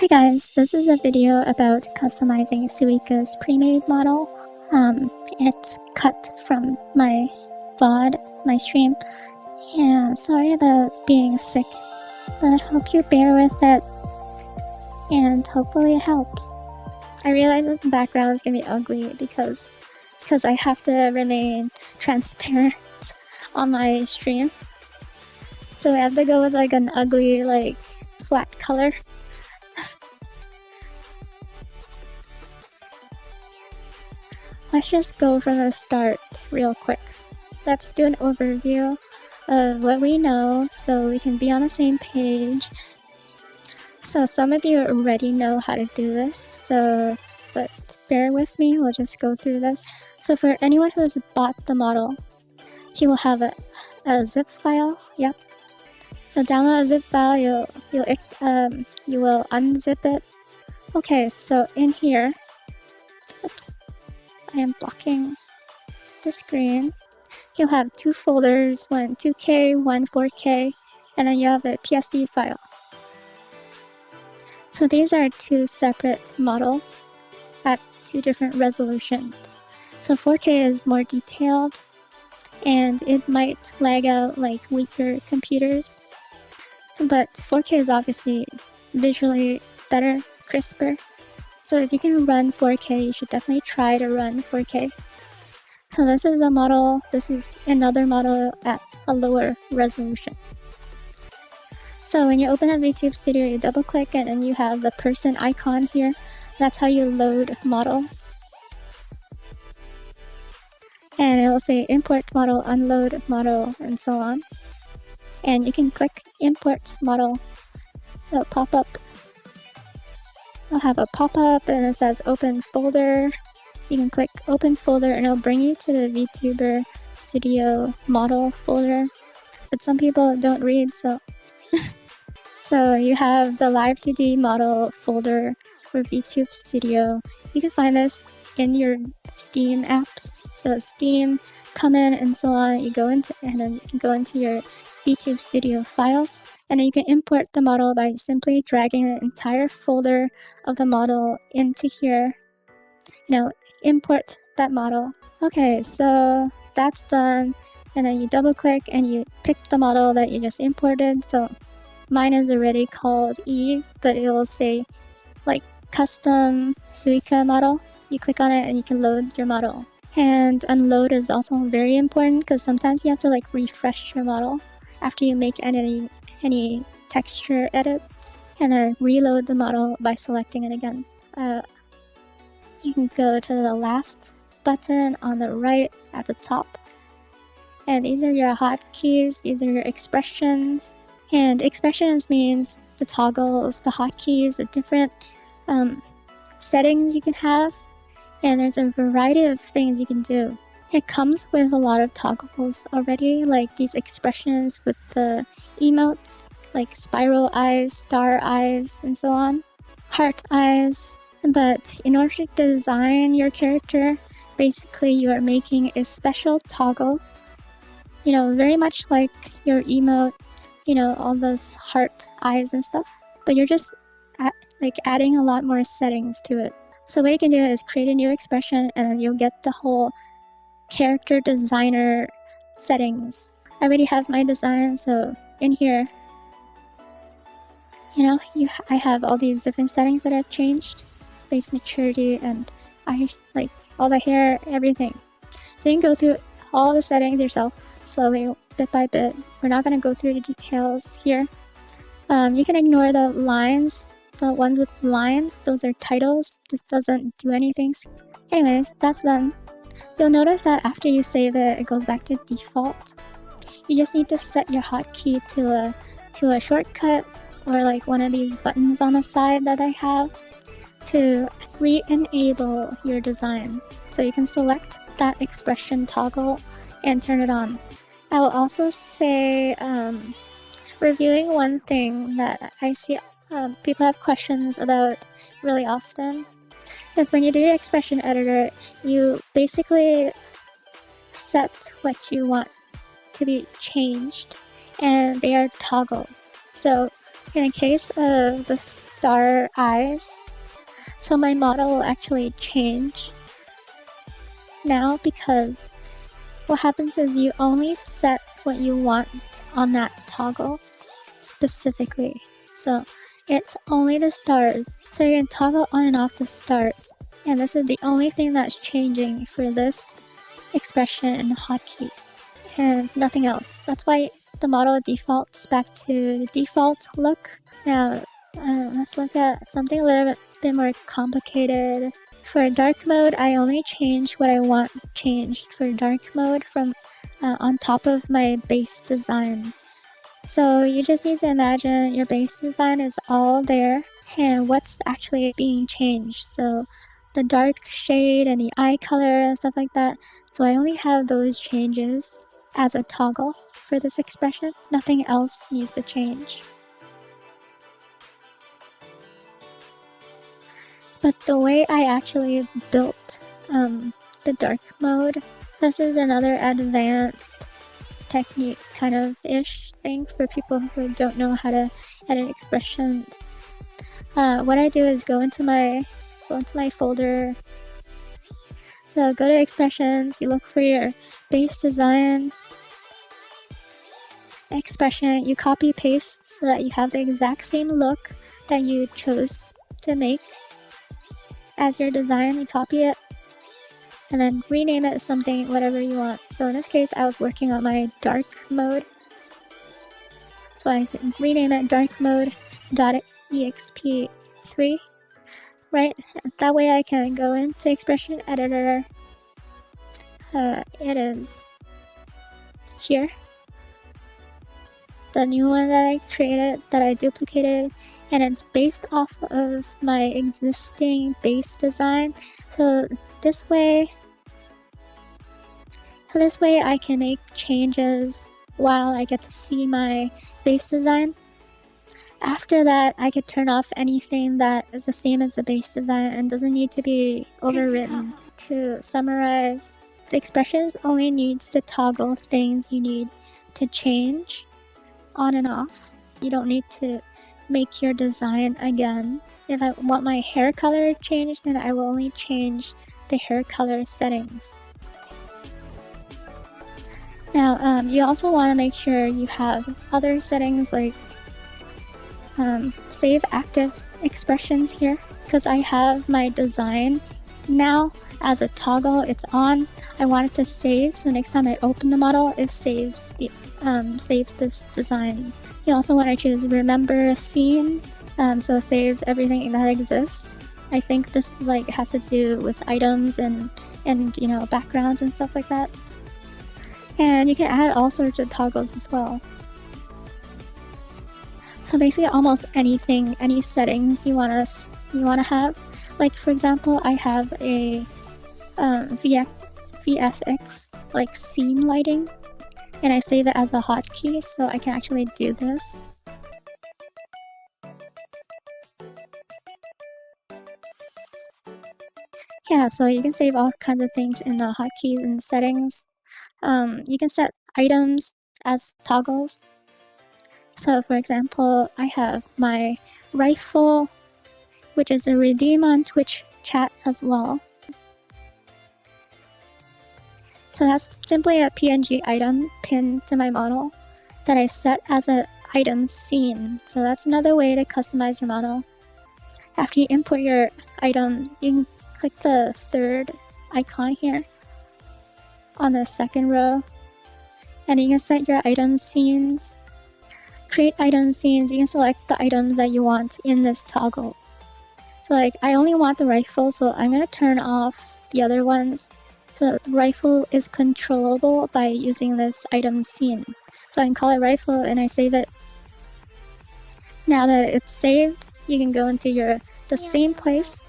Hi guys, this is a video about customizing Suiika's premade model. It's cut from my VOD, my stream, and sorry about being sick, but hope you bear with it, and hopefully it helps. I realize that the background is gonna be ugly because I have to remain transparent on my stream. So I have to go with like an ugly, like flat color. Let's just go from the start real quick. Let's do an overview of what we know so we can be on the same page. So some of you already know how to do this, but bear with me, we'll just go through this. So for anyone who has bought the model, you will have a zip file. Yep. You'll download a zip file, you will unzip it. Okay, so in here, oops, I am blocking the screen. You'll have two folders, one 2K, one 4K, and then you have a PSD file. So these are two separate models at two different resolutions. So 4K is more detailed and it might lag out like weaker computers, but 4K is obviously visually better, crisper. So if you can run 4K, you should definitely try to run 4K. So this is a model, this is another model at a lower resolution. So when you open up Vtube Studio, you double click it and you have the person icon here. That's how you load models. And it will say import model, unload model, and so on. And you can click import model. It'll pop up. It'll have a pop-up and it says open folder. You can click open folder and it'll bring you to the Vtube Studio model folder. But some people don't read, so so you have the Live2D model folder for Vtube Studio. You can find this in your Steam apps. So Steam, Common, and so on. You go into and then you can go into your Vtube Studio files, and then you can import the model by simply dragging the entire folder of the model into here. Import that model. Okay, so that's done, and then you double click and you pick the model that you just imported. So mine is already called Eve, but it will say like custom Suiika model. You click on it and you can load your model. And unload is also very important because sometimes you have to like refresh your model after you make any texture edits, and then reload the model by selecting it again. You can go to the last button on the right at the top. And these are your hotkeys, these are your expressions. And expressions means the toggles, the hotkeys, the different settings you can have. And there's a variety of things you can do. It comes with a lot of toggles already, like these expressions with the emotes, like spiral eyes, star eyes, and so on. Heart eyes. But in order to design your character, basically you are making a special toggle, very much like your emote, all those heart eyes and stuff, but you're just adding a lot more settings to it. So what you can do is create a new expression and then you'll get the whole character designer settings. I already have my design, so in here, I have all these different settings that I've changed. Face maturity and all the hair, everything. So you can go through all the settings yourself slowly, bit by bit. We're not going to go through the details here. You can ignore the lines, the ones with lines, those are titles. This doesn't do anything. Anyways, that's done. You'll notice that after you save it, it goes back to default. You just need to set your hotkey to a shortcut or like one of these buttons on the side that I have to re-enable your design. So you can select that expression toggle and turn it on. I will also say, reviewing one thing that I see people have questions about really often is when you do your expression editor, you basically set what you want to be changed, and they are toggles. So In the case of the star eyes, so my model will actually change now because what happens is you only set what you want on that toggle specifically. So it's only the stars. So you can toggle on and off the stars. And this is the only thing that's changing for this expression in hotkey and nothing else. That's why the model defaults back to the default look. Now let's look at something a little bit more complicated. For dark mode, I only change what I want changed for dark mode from on top of my base design. So you just need to imagine your base design is all there and what's actually being changed. So the dark shade and the eye color and stuff like that. So I only have those changes as a toggle for this expression. Nothing else needs to change. But the way I actually built the dark mode, this is another advanced technique kind of ish thing for people who don't know how to edit expressions. What I do is go into my folder. So go to expressions, you look for your base design expression, you copy paste so that you have the exact same look that you chose to make as your design. You copy it and then rename it something, whatever you want. So in this case, I was working on my dark mode. So I rename it dark mode.exp3, right? That way I can go into expression editor. It is here. The new one that I created, that I duplicated, and it's based off of my existing base design. So this way I can make changes while I get to see my base design. After that, I could turn off anything that is the same as the base design and doesn't need to be overwritten. To summarize, the expressions only needs to toggle things you need to change on and off. You don't need to make your design again. If I want my hair color changed, then I will only change the hair color settings. Now, you also want to make sure you have other settings like save active expressions here, because I have my design now as a toggle. It's on. I want it to save, so next time I open the model, it saves this design. You also want to choose remember scene, so it saves everything that exists. I think this has to do with items and you know, backgrounds and stuff like that. And you can add all sorts of toggles as well. So basically almost anything, any settings you wanna have. Like for example, I have a VFX like scene lighting, and I save it as a hotkey, so I can actually do this. Yeah, so you can save all kinds of things in the hotkeys and settings. You can set items as toggles. So for example, I have my rifle, which is a redeem on Twitch chat as well. So that's simply a PNG item pinned to my model that I set as an item scene. So that's another way to customize your model. After you import your item, you can click the third icon here on the second row, and you can set your item scenes. Create item scenes, you can select the items that you want in this toggle. So like, I only want the rifle, so I'm going to turn off the other ones. So the rifle is controllable by using this item scene. So I can call it rifle and I save it. Now that it's saved, you can go into the same place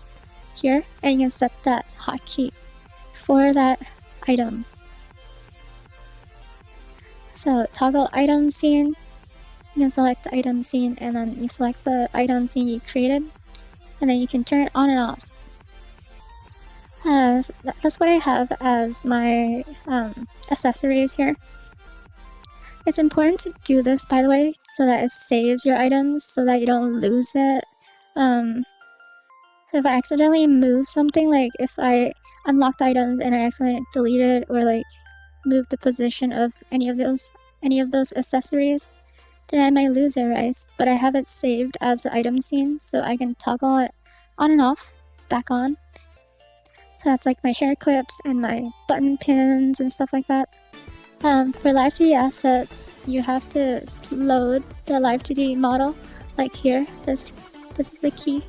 here and you can set that hotkey for that item. So toggle item scene, you can select the item scene and then you select the item scene you created, and then you can turn it on and off. That's what I have as my accessories here. It's important to do this, by the way, so that it saves your items, so that you don't lose it. So if I accidentally move something, like if I unlocked items and I accidentally deleted or like moved the position of any of those accessories, then I might lose it, right? But I have it saved as the item scene, so I can toggle it on and off, back on. So that's like my hair clips and my button pins and stuff like that. For Live2D assets, you have to load the Live2D model, like here. This is the key.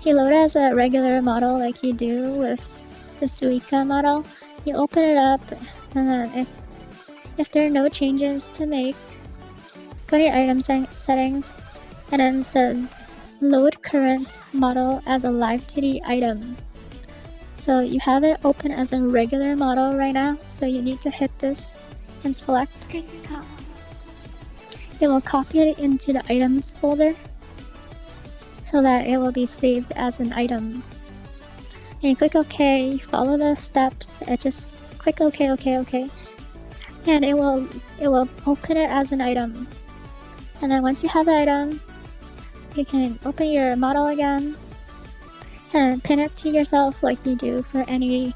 You load it as a regular model, like you do with the Suiika model. You open it up, and then if there are no changes to make, go to your item settings, and then it says load current model as a Live2D item. So you have it open as a regular model right now, so you need to hit this and select. It will copy it into the items folder so that it will be saved as an item. And you click OK, follow the steps, and just click OK, and it will open it as an item. And then once you have the item, you can open your model again and pin it to yourself like you do for any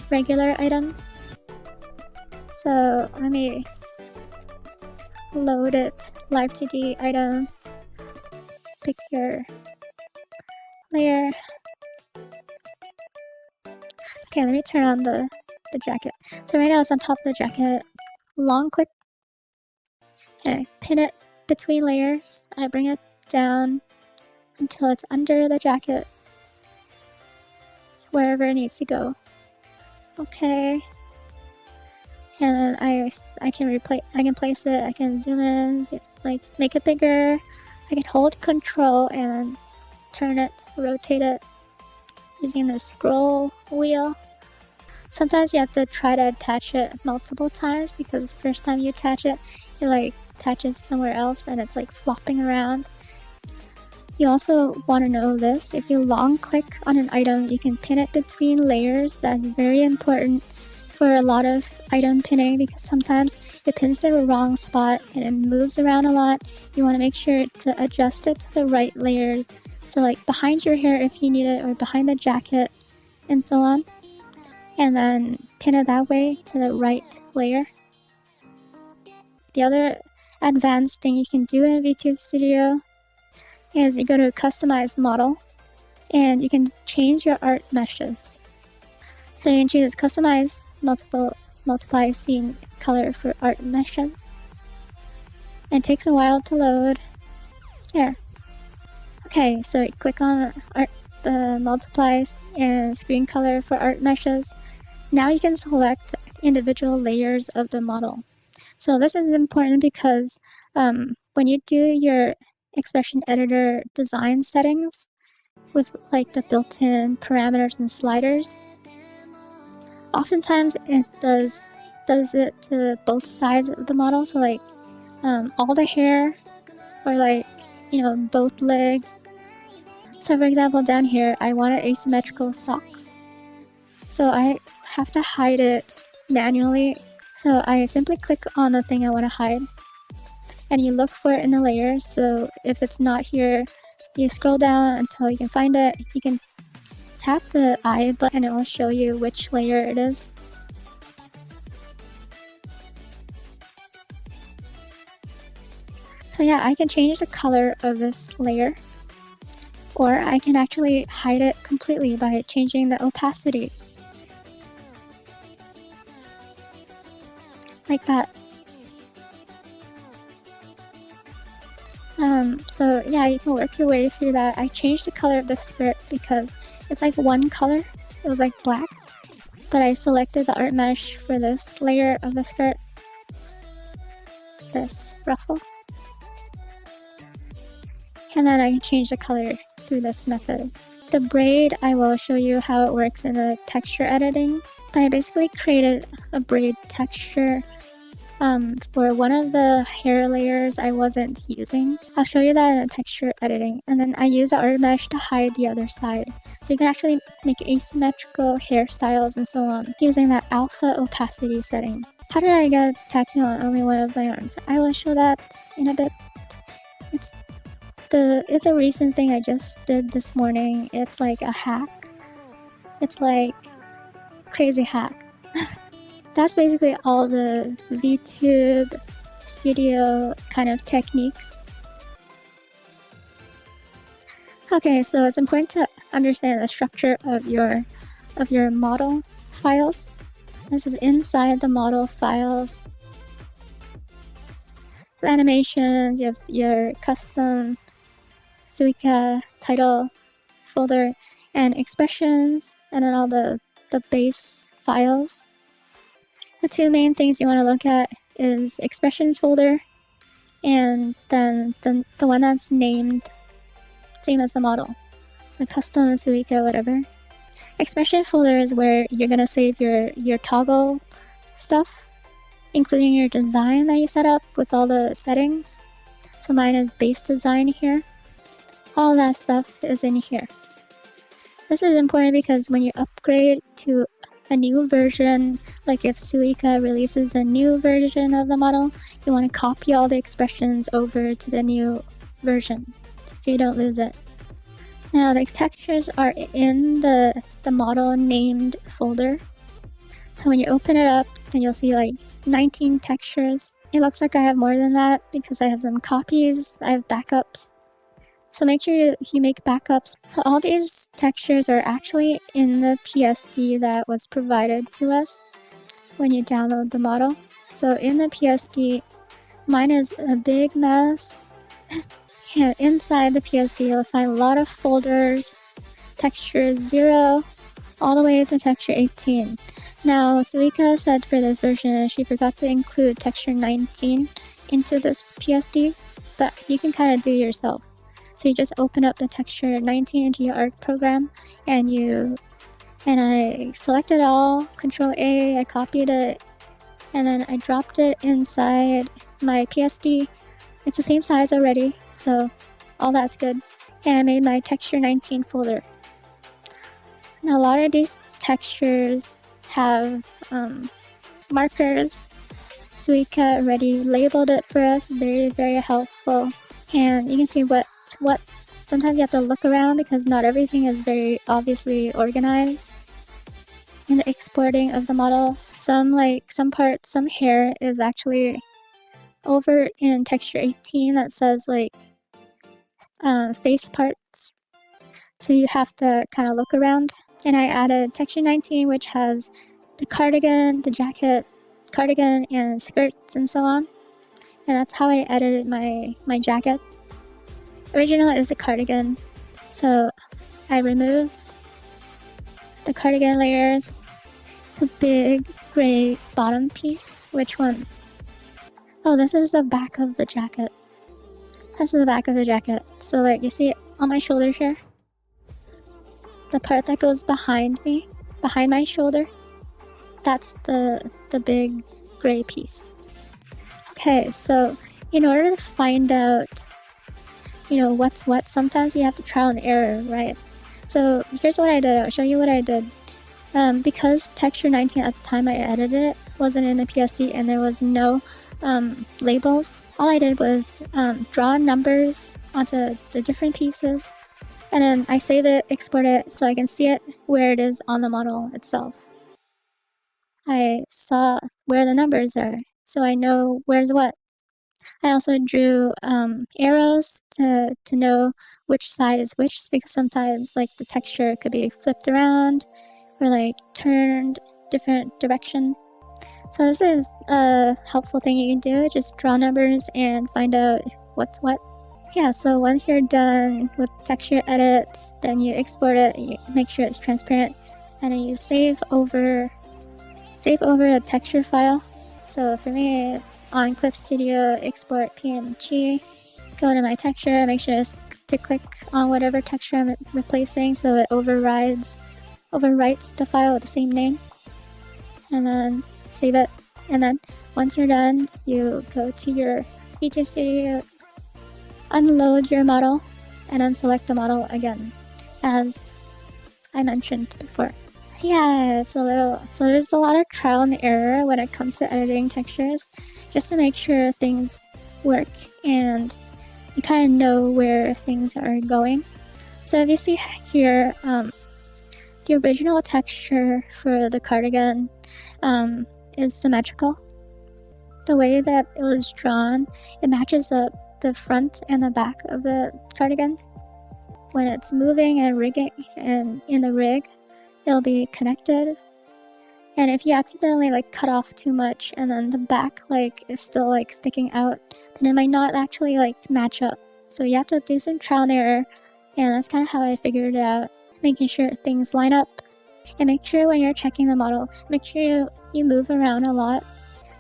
regular item. So let me load it, Live2D item, pick your layer. Okay, let me turn on the jacket. So right now it's on top of the jacket. Long click, and I pin it between layers. I bring it down until it's under the jacket, wherever it needs to go. Okay, and then I can place it. I can zoom in, like make it bigger. I can hold Control and turn it, rotate it using the scroll wheel. Sometimes you have to try to attach it multiple times, because the first time you attach it, it like attaches somewhere else and it's like flopping around. You also want to know this: if you long click on an item, you can pin it between layers. That's very important for a lot of item pinning, because sometimes it pins to the wrong spot and it moves around a lot. You want to make sure to adjust it to the right layers, so like behind your hair if you need it, or behind the jacket, and so on, and then pin it that way to the right layer. The other advanced thing you can do in Vtube Studio is you go to customize model, and you can change your art meshes. So you can choose customize multiply scene color for art meshes. And it takes a while to load. There. Okay, so you click on the multiplies and screen color for art meshes. Now you can select individual layers of the model. So this is important because when you do your expression editor design settings with like the built-in parameters and sliders, oftentimes it does it to both sides of the model. So like all the hair, or like, you know, both legs. So for example, down here I wanted asymmetrical socks, so I have to hide it manually. So I simply click on the thing I want to hide, and you look for it in the layers. So if it's not here, you scroll down until you can find it. You can tap the I button and it will show you which layer it is. So yeah, I can change the color of this layer, or I can actually hide it completely by changing the opacity. Like that. So yeah, you can work your way through that. I changed the color of the skirt because it's like one color. It was like black, but I selected the art mesh for this layer of the skirt, this ruffle, and then I can change the color through this method. The braid, I will show you how it works in the texture editing. But I basically created a braid texture for one of the hair layers I wasn't using. I'll show you that in texture editing. And then I use the art mesh to hide the other side. So you can actually make asymmetrical hairstyles and so on using that alpha opacity setting. How did I get a tattoo on only one of my arms? I will show that in a bit. It's a recent thing I just did this morning. It's like a hack. It's like crazy hack. That's basically all the Vtube Studio kind of techniques. Okay, so it's important to understand the structure of your model files. This is inside the model files. For animations, you have your custom Suiika title folder and expressions, and then all the base files. The two main things you want to look at is expressions folder and then the one that's named same as the model. So custom Suiika, whatever. Expression folder is where you're gonna save your toggle stuff, including your design that you set up with all the settings. So mine is base design here. All that stuff is in here. This is important because when you upgrade to a new version, like if Suiika releases a new version of the model, you want to copy all the expressions over to the new version so you don't lose it. Now the textures are in the model named folder. So when you open it up, then you'll see like 19 textures. It looks like I have more than that because I have some copies, I have backups. So make sure you make backups. So all these textures are actually in the PSD that was provided to us when you download the model. So in the PSD, mine is a big mess. And inside the PSD, you'll find a lot of folders, texture 0, all the way to texture 18. Now, Suiika said for this version, she forgot to include texture 19 into this PSD, but you can kind of do it yourself. So you just open up the texture 19 into your art program, and I selected all, Control A, I copied it, and then I dropped it inside my PSD. It's the same size already, so all that's good. And I made my texture 19 folder. Now a lot of these textures have markers. Suiika already labeled it for us, very, very helpful. And you can see what sometimes you have to look around because not everything is very obviously organized in the exporting of the model. Some hair is actually over in texture 18 that says like face parts. So you have to kind of look around. And I added texture 19, which has the cardigan, the jacket, cardigan, and skirts and so on. And that's how I edited my jacket. Original is the cardigan, so I removed the cardigan layers, the big gray bottom piece. Which one? Oh, this is the back of the jacket. This is the back of the jacket. So like you see on my shoulder here, the part that goes behind me, behind my shoulder, that's the big gray piece. Okay, so in order to find out what's what, sometimes you have to trial and error, right? So here's what I did. I'll show you what I did. Because texture 19 at the time I edited it wasn't in the PSD and there was no labels, all I did was draw numbers onto the different pieces, and then I save it, export it, so I can see it where it is on the model itself. I saw where the numbers are, so I know where's what. I also drew arrows to know which side is which, because sometimes like the texture could be flipped around or like turned different direction. So this is a helpful thing you can do, just draw numbers and find out what's what. Yeah, so once you're done with texture edits, then you export it, you make sure it's transparent, and then you save over a texture file. So for me, on Clip Studio, export PNG, go to my texture, make sure to click on whatever texture I'm replacing so it overwrites the file with the same name, and then save it. And then once you're done, you go to your Vtube Studio, unload your model, and then select the model again, as I mentioned before. Yeah, it's a little, so there's a lot of trial and error when it comes to editing textures, just to make sure things work and you kind of know where things are going. So if you see here, the original texture for the cardigan is symmetrical. The way that it was drawn, it matches up the front and the back of the cardigan. When it's moving and rigging, and in the rig, it'll be connected. And if you accidentally like cut off too much and then the back like is still like sticking out, then it might not actually like match up. So you have to do some trial and error, and that's kind of how I figured it out, making sure things line up. And make sure when you're checking the model, make sure you move around a lot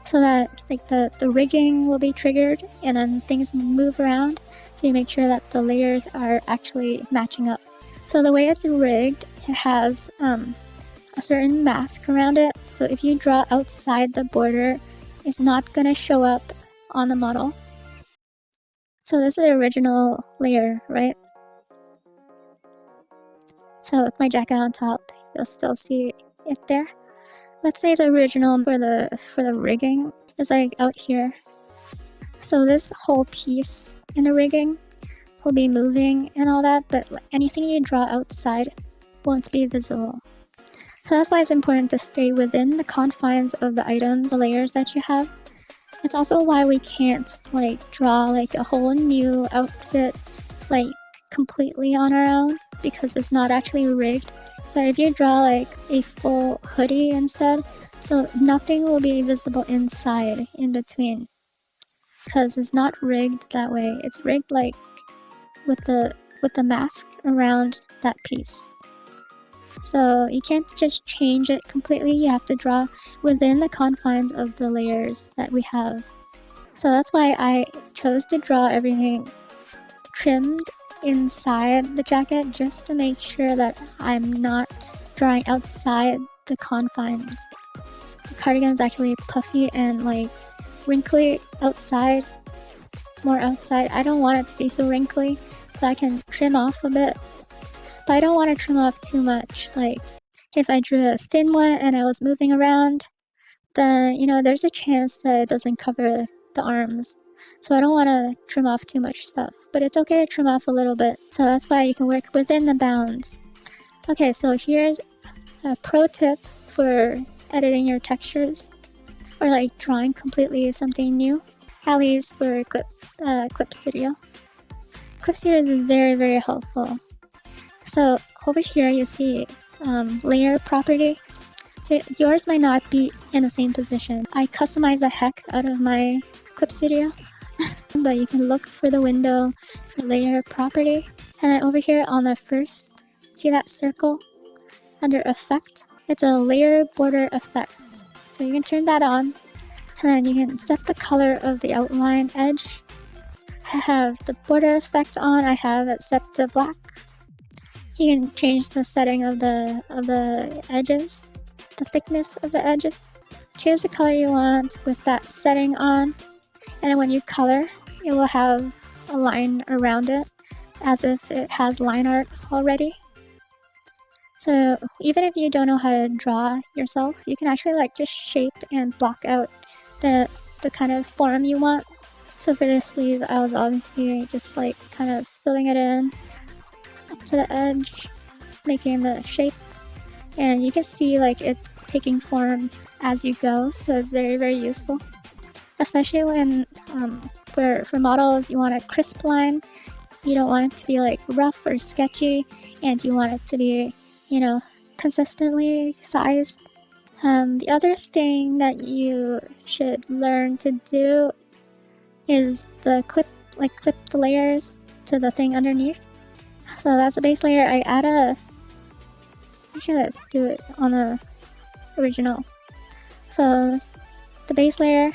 so that like the rigging will be triggered and then things move around, so you make sure that the layers are actually matching up. So the way it's rigged, it has a certain mask around it, so if you draw outside the border, it's not going to show up on the model. So this is the original layer, right? So with my jacket on top, you'll still see it there. Let's say the original for the rigging is like out here. So this whole piece in the rigging will be moving and all that, but anything you draw outside won't be visible. So that's why it's important to stay within the confines of the items, the layers that you have. It's also why we can't like draw like a whole new outfit like completely on our own, because it's not actually rigged. But if you draw like a full hoodie instead, so nothing will be visible inside in between, because it's not rigged that way. It's rigged like with the mask around that piece. So you can't just change it completely, you have to draw within the confines of the layers that we have. So that's why I chose to draw everything trimmed inside the jacket, just to make sure that I'm not drawing outside the confines. The cardigan is actually puffy and like wrinkly outside, more outside. I don't want it to be so wrinkly, so I can trim off a bit. But I don't want to trim off too much. Like if I drew a thin one and I was moving around, then there's a chance that it doesn't cover the arms. So I don't want to trim off too much stuff, but it's okay to trim off a little bit. So that's why you can work within the bounds. Okay, so here's a pro tip for editing your textures, or like drawing completely something new, at least for Clip Studio. Clip Studio is very, very helpful. So over here you see layer property. So yours might not be in the same position. I customize the heck out of my Clip Studio, but you can look for the window for layer property. And then over here on the first, see that circle under effect? It's a layer border effect. So you can turn that on, and then you can set the color of the outline edge. I have the border effect on, I have it set to black. You can change the setting of the edges, the thickness of the edges. Choose the color you want with that setting on, and then when you color, it will have a line around it as if it has line art already. So even if you don't know how to draw yourself, you can actually like just shape and block out the kind of form you want. So for this sleeve, I was obviously just like kind of filling it in up to the edge, making the shape, and you can see like it taking form as you go. So it's very, very useful, especially when for models you want a crisp line. You don't want it to be like rough or sketchy, and you want it to be consistently sized. The other thing that you should learn to do is the clip the layers to the thing underneath. So that's a base layer. I add actually, let's do it on the original. So the base layer,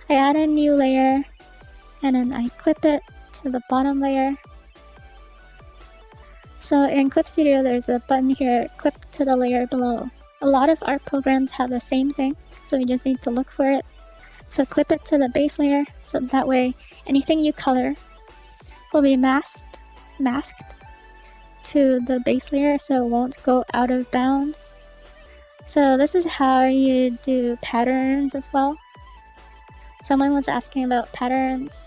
I add a new layer, and then I clip it to the bottom layer. So in Clip Studio, there's a button here, clip to the layer below. A lot of art programs have the same thing. so you just need to look for it. So clip it to the base layer, so that way anything you color will be masked to the base layer, so it won't go out of bounds. So this is how you do patterns as well. Someone was asking about patterns.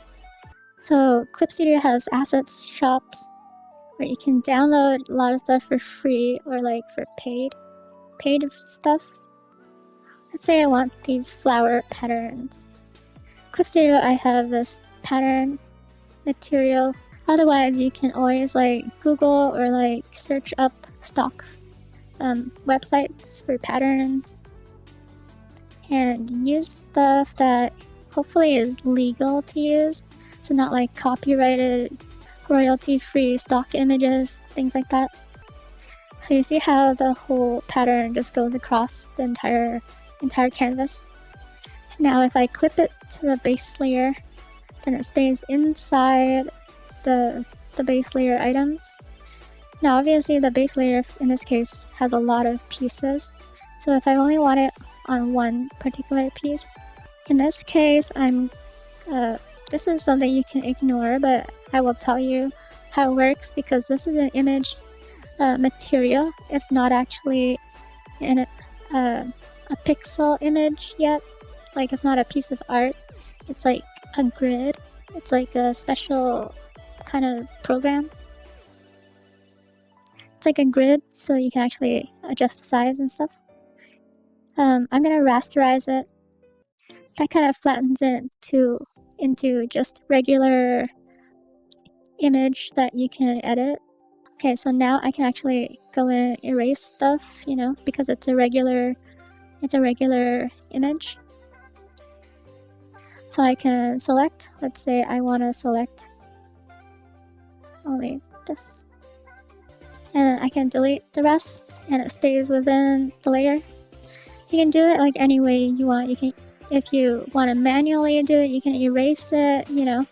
So Clip Studio has assets shops where you can download a lot of stuff for free or like for paid stuff. Let's say I want these flower patterns. Clip Studio, I have this pattern material. Otherwise, you can always like Google or like search up stock websites for patterns and use stuff that hopefully is legal to use, so not like copyrighted, royalty-free stock images, things like that. So you see how the whole pattern just goes across the entire canvas. Now if I clip it to the base layer, then it stays inside the base layer items. Now obviously the base layer in this case has a lot of pieces, so if I only want it on one particular piece, in this case this is something you can ignore, but I will tell you how it works because this is an image material. It's not actually a pixel image yet, like it's not a piece of art, it's like a grid, it's like a special kind of program. It's like a grid, so you can actually adjust the size and stuff. I'm gonna rasterize it. That kind of flattens it into just regular image that you can edit. Okay, so now I can actually go in and erase stuff, you know, because it's a regular image. So I can select, let's say I want to select only this, and I can delete the rest and it stays within the layer. You can do it like any way you want. You can, if you want to manually do it, you can erase it, you know,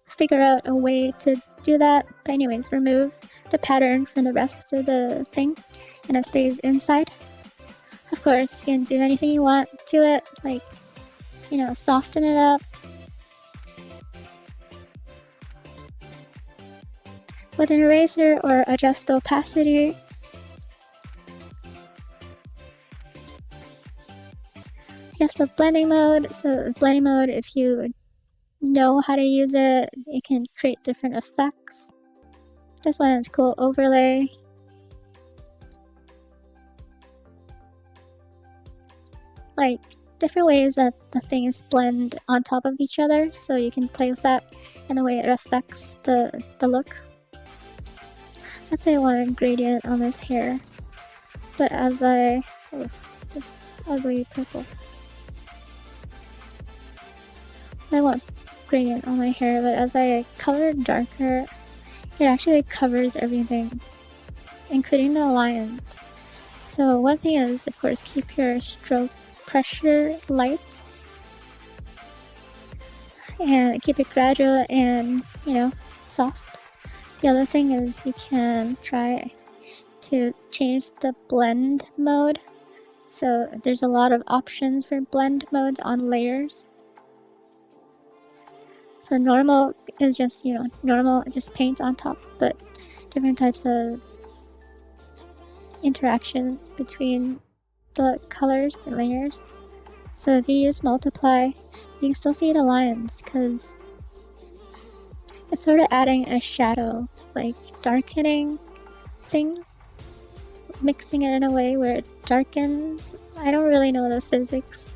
figure out a way to do that. But anyways, remove the pattern from the rest of the thing and it stays inside. Of course, you can do anything you want to it, like, you know, soften it up with an eraser or adjust the opacity. Adjust the blending mode. So blending mode, if you know how to use it, it can create different effects. This one is cool, overlay. Like different ways that the things blend on top of each other, so you can play with that and the way it affects the look. Let's say I want a gradient on this hair, but as this ugly purple. I want gradient on my hair, but as I color it darker, it actually covers everything, including the lines. So one thing is, of course, keep your stroke pressure light and keep it gradual and, you know, soft. The other thing is you can try to change the blend mode. So there's a lot of options for blend modes on layers. So normal is just, you know, normal, just paint on top, but different types of interactions between the colors and layers. So if you use multiply, you can still see the lines because it's sort of adding a shadow, like darkening things, mixing it in a way where it darkens. I don't really know the physics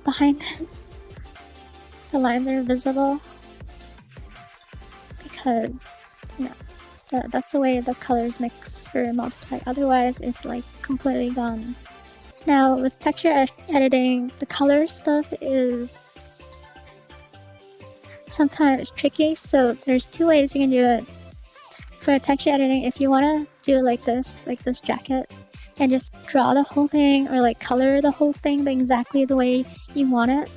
behind it. The lines are visible because, you know, that's the way the colors mix for multiply. Otherwise, it's like completely gone. Now with texture editing, the color stuff is sometimes tricky, so there's two ways you can do it. For texture editing, if you want to do it like this jacket, and just draw the whole thing or like color the whole thing exactly the way you want it,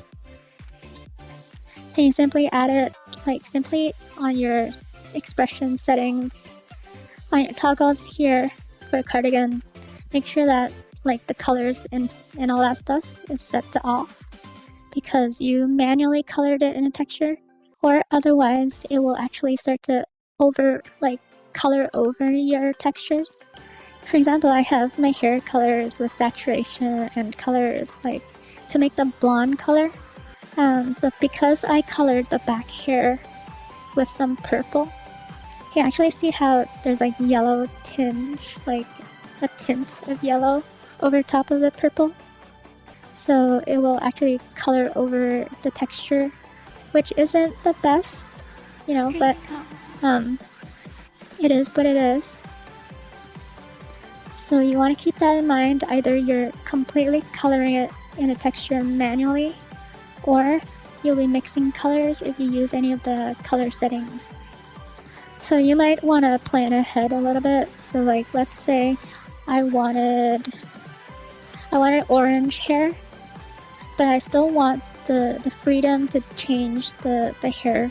then you simply add it like simply on your expression settings, on your toggles here for a cardigan. Make sure that like the colors and all that stuff is set to off because you manually colored it in a texture, or otherwise it will actually start to color over your textures. For example, I have my hair colors with saturation and colors like to make the blonde color, but because I colored the back hair with some purple, you actually see how there's like yellow tinge, like a tint of yellow over top of the purple. So it will actually color over the texture, which isn't the best, you know, but it is what it is. So you want to keep that in mind. Either you're completely coloring it in a texture manually, or you'll be mixing colors if you use any of the color settings. So you might want to plan ahead a little bit. So like, let's say I wanted orange hair, but I still want the freedom to change the hair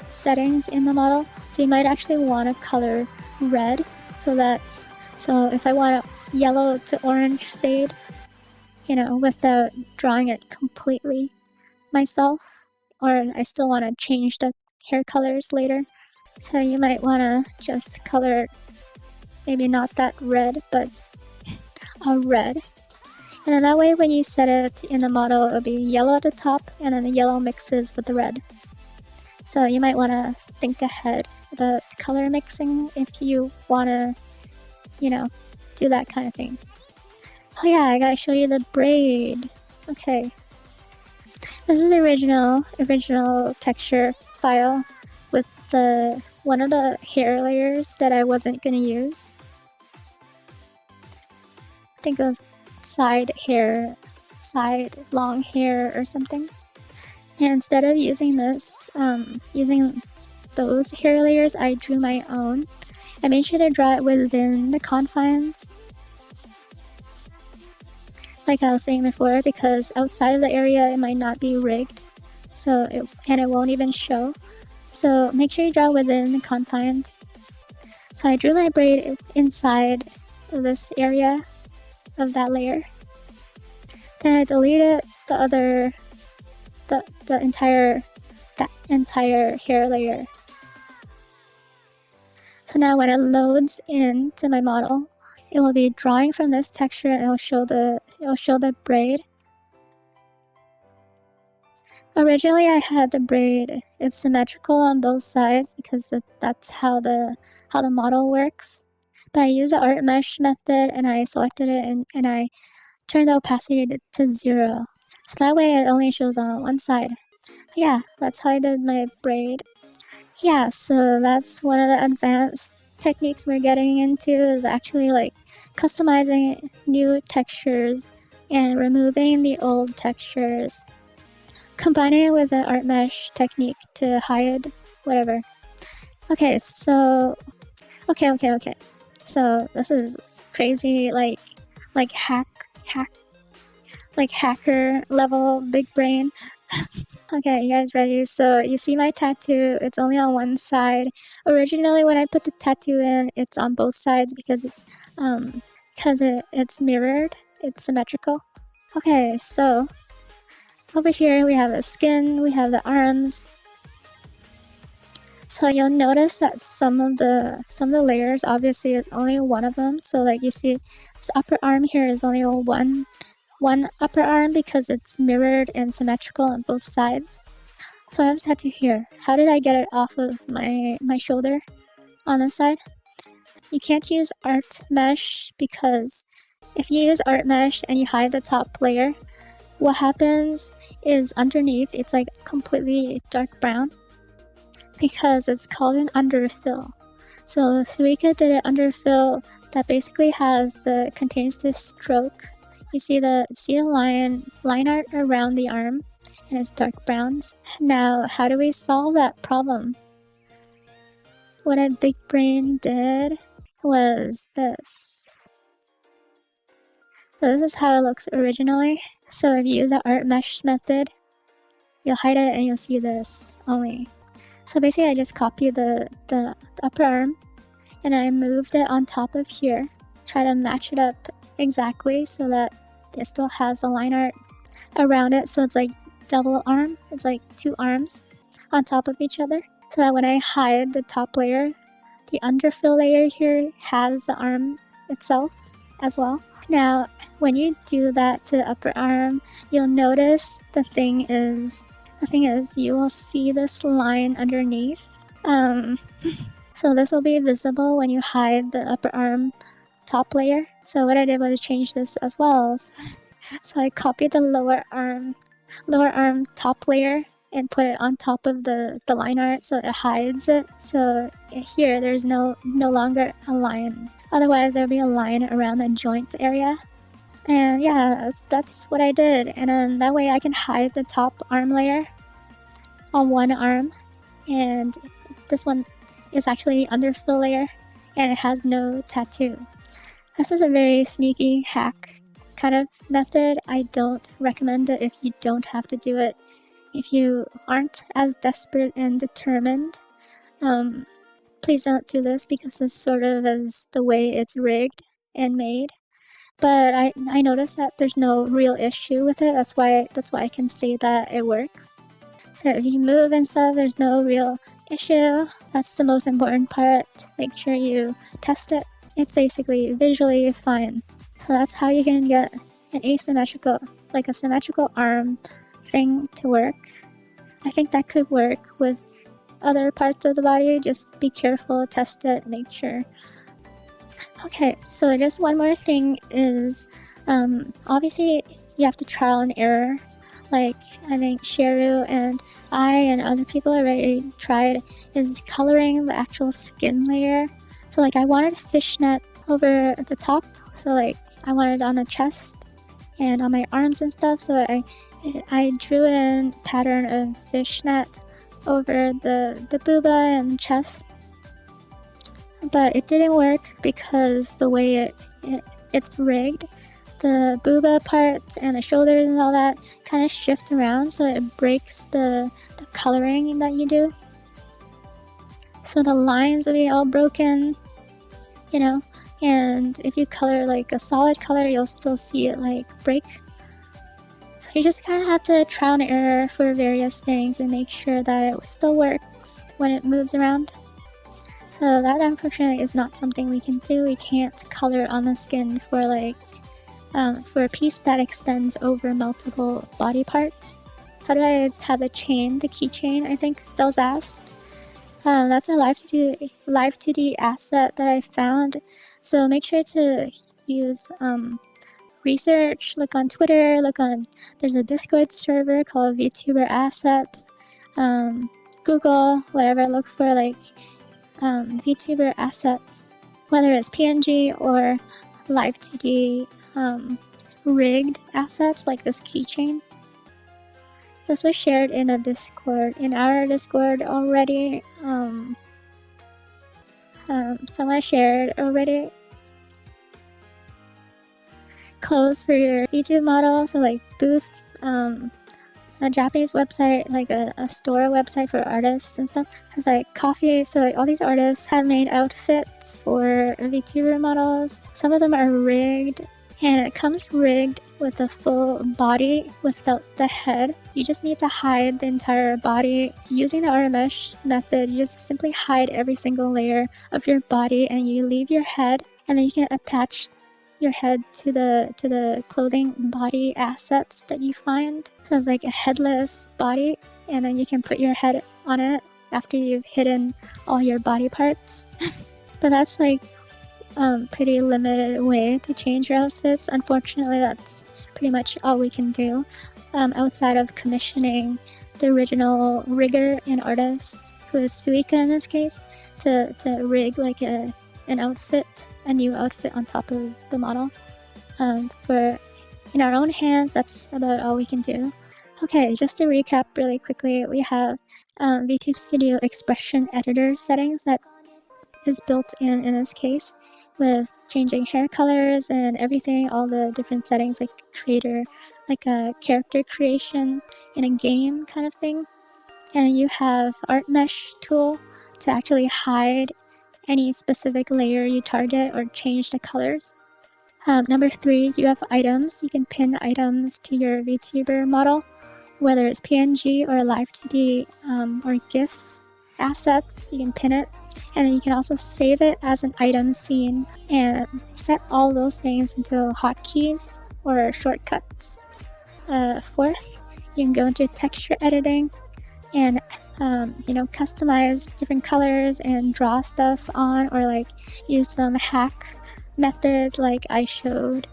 settings in the model. So you might actually want to color red, so if I want a yellow to orange fade, you know, without drawing it completely myself, or I still want to change the hair colors later, so you might want to just color maybe not that red, but a red. And then that way when you set it in the model, it'll be yellow at the top, and then the yellow mixes with the red. So you might want to think ahead about color mixing if you want to, you know, do that kind of thing. Oh yeah, I gotta show you the braid. Okay. This is the original texture file with one of the hair layers that I wasn't gonna use. I think it was side long hair or something. And instead of using this, using those hair layers, I drew my own. I made sure to draw it within the confines, like I was saying before, because outside of the area it might not be rigged, and it won't even show. So make sure you draw within the confines. So I drew my braid inside of this area of that layer. Then I deleted the entire hair layer. So now when it loads into my model, it will be drawing from this texture, and it will show the braid. Originally I had the braid, it's symmetrical on both sides because that's how the model works. But I used the art mesh method, and I selected it and I turned the opacity to 0. So that way it only shows on one side. Yeah, that's how I did my braid. Yeah, so that's one of the advanced techniques we're getting into, is actually like customizing new textures and removing the old textures, combining it with an art mesh technique to hide whatever. Okay, so so this is crazy, like hacker level big brain. Okay, you guys ready? So you see my tattoo, it's only on one side. Originally when I put the tattoo in, it's on both sides because it's mirrored, it's symmetrical. Okay, so over here we have the skin, we have the arms. So you'll notice that some of the layers, obviously it's only one of them. So like you see this upper arm here is only one upper arm because it's mirrored and symmetrical on both sides. So I have a tattoo here. How did I get it off of my shoulder on this side? You can't use art mesh, because if you use art mesh and you hide the top layer, what happens is underneath it's like completely dark brown because it's called an underfill. So Suiika did an underfill that basically contains this stroke. You see the line art around the arm, and it's dark browns. Now, how do we solve that problem? What a big brain did was this. So this is how it looks originally. So if you use the art mesh method, you'll hide it and you'll see this only. So basically I just copied the upper arm and I moved it on top of here, try to match it up exactly so that it still has the line art around it, so it's like double arm. It's like two arms on top of each other, so that when I hide the top layer, the underfill layer here has the arm itself as well. Now, when you do that to the upper arm, you'll notice the thing is you will see this line underneath. So this will be visible when you hide the upper arm top layer. So what I did was change this as well. So I copied the lower arm top layer and put it on top of the line art so it hides it. So here there's no longer a line. Otherwise there'll be a line around the joint area. And yeah, that's what I did. And then that way I can hide the top arm layer on one arm, and this one is actually the underfill layer and it has no tattoo. This is a very sneaky hack kind of method. I don't recommend it if you don't have to do it. If you aren't as desperate and determined, please don't do this, because this sort of is the way it's rigged and made. But I noticed that there's no real issue with it. That's why I can say that it works. So if you move and stuff, there's no real issue. That's the most important part. Make sure you test it. It's basically visually fine. So that's how you can get an asymmetrical, like a symmetrical arm thing to work. I think that could work with other parts of the body. Just be careful, test it, make sure. Okay, so just one more thing is, obviously you have to trial and error. Like, I think Sheru and I and other people already tried is coloring the actual skin layer. So like I wanted fishnet over the top, so like I wanted on the chest and on my arms and stuff, so I drew in pattern of fishnet over the booba and chest. But it didn't work because the way it's rigged, the booba parts and the shoulders and all that kind of shift around, so it breaks the coloring that you do. So the lines will be all broken, you know, and if you color like a solid color, you'll still see it like break. So you just kind of have to trial and error for various things and make sure that it still works when it moves around. So that unfortunately is not something we can do. We can't color on the skin for like for a piece that extends over multiple body parts. How do I have the chain, the keychain, I think that was asked. That's a Live2D asset that I found. So make sure to use research, look on Twitter, there's a Discord server called Vtuber Assets, Google, whatever, look for like Vtuber assets, whether it's PNG or Live2D rigged assets like this keychain. This was shared in a Discord, in our Discord already. Someone shared already. Clothes for your YouTube model, so like booths, a Japanese website, like a store website for artists and stuff, has like coffee. So like all these artists have made outfits for VTuber models. Some of them are rigged, and it comes rigged with a full body without the head. You just need to hide the entire body. Using the RMesh method, you just simply hide every single layer of your body and you leave your head, and then you can attach your head to the clothing body assets that you find. So it's like a headless body, and then you can put your head on it after you've hidden all your body parts. But that's like pretty limited way to change your outfits. Unfortunately, that's pretty much all we can do outside of commissioning the original rigger and artist, who is Suiika in this case, to rig like an outfit, a new outfit on top of the model. For in our own hands, that's about all we can do. Okay, just to recap really quickly, we have Vtube Studio Expression Editors settings that is built in this case, with changing hair colors and everything, all the different settings like creator, like a character creation in a game kind of thing. And you have art mesh tool to actually hide any specific layer you target or change the colors. Number 3, you have items. You can pin items to your VTuber model, whether it's PNG or Live2D or GIF assets. You can pin it, and then you can also save it as an item scene and set all those things into hotkeys or shortcuts. Fourth, you can go into texture editing and customize different colors and draw stuff on, or like use some hack methods like I showed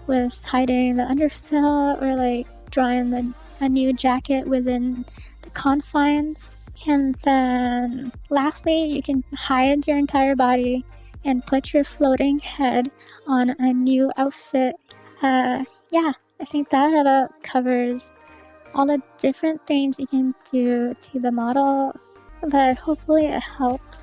with hiding the underfill, or like drawing a new jacket within the confines. And then lastly, you can hide your entire body and put your floating head on a new outfit. Yeah, I think that about covers all the different things you can do to the model, but hopefully it helps.